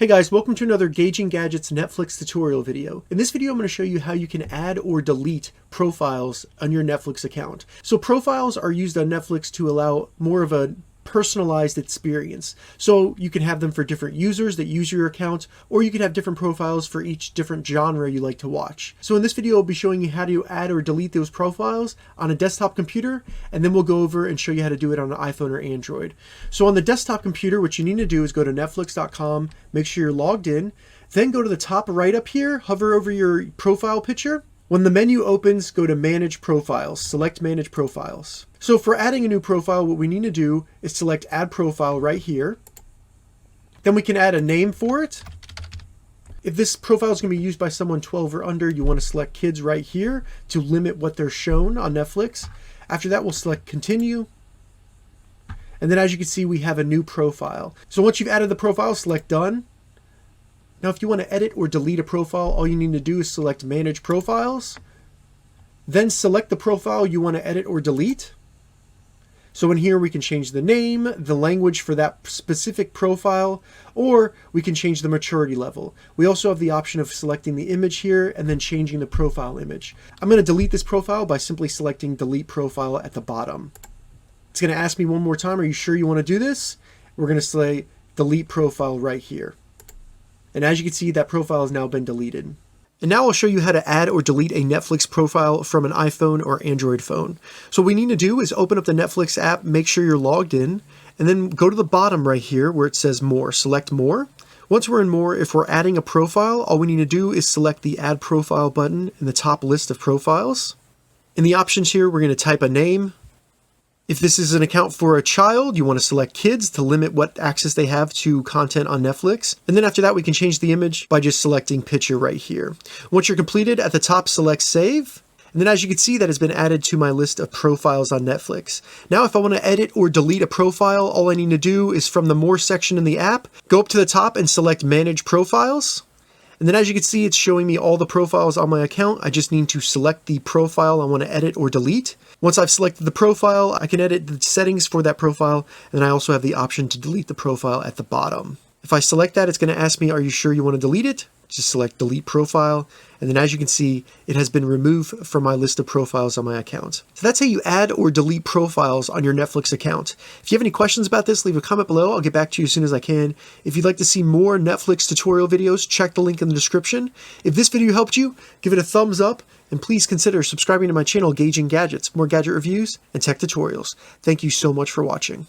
Hey guys, welcome to another Gauging Gadgets Netflix tutorial video. In this video, I'm going to show you how you can add or delete profiles on your Netflix account. So profiles are used on Netflix to allow more of a personalized experience. So you can have them for different users that use your account, or you can have different profiles for each different genre you like to watch. So in this video, I'll be showing you how to add or delete those profiles on a desktop computer, and then we'll go over and show you how to do it on an iPhone or Android. So on the desktop computer, what you need to do is go to netflix.com, make sure you're logged in, then go to the top right up here, hover over your profile picture. When the menu opens, go to Manage Profiles, select Manage Profiles. So for adding a new profile, what we need to do is select Add Profile right here. Then we can add a name for it. If this profile is going to be used by someone 12 or under, you want to select Kids right here to limit what they're shown on Netflix. After that, we'll select Continue. And then as you can see, we have a new profile. So once you've added the profile, select Done. Now, if you want to edit or delete a profile, all you need to do is select Manage Profiles. Then select the profile you want to edit or delete. So in here, we can change the name, the language for that specific profile, or we can change the maturity level. We also have the option of selecting the image here and then changing the profile image. I'm going to delete this profile by simply selecting Delete Profile at the bottom. It's going to ask me one more time, are you sure you want to do this? We're going to say Delete Profile right here. And as you can see, that profile has now been deleted. And now I'll show you how to add or delete a Netflix profile from an iPhone or Android phone. So what we need to do is open up the Netflix app, make sure you're logged in, and then go to the bottom right here where it says More. Select More. Once we're in More, if we're adding a profile, all we need to do is select the Add Profile button in the top list of profiles. In the options here, we're going to type a name. If this is an account for a child, you want to select Kids to limit what access they have to content on Netflix. And then after that, we can change the image by just selecting Picture right here. Once you're completed, at the top, select Save. And then as you can see, that has been added to my list of profiles on Netflix. Now, if I want to edit or delete a profile, all I need to do is from the More section in the app, go up to the top and select Manage Profiles. And then as you can see, it's showing me all the profiles on my account. I just need to select the profile I want to edit or delete. Once I've selected the profile, I can edit the settings for that profile, and then I also have the option to delete the profile at the bottom. If I select that, it's going to ask me, are you sure you want to delete it? Just select Delete Profile, and then as you can see, it has been removed from my list of profiles on my account. So that's how you add or delete profiles on your Netflix account. If you have any questions about this, leave a comment below. I'll get back to you as soon as I can. If you'd like to see more Netflix tutorial videos, check the link in the description. If this video helped you, give it a thumbs up, and please consider subscribing to my channel, Gauging Gadgets, more gadget reviews and tech tutorials. Thank you so much for watching.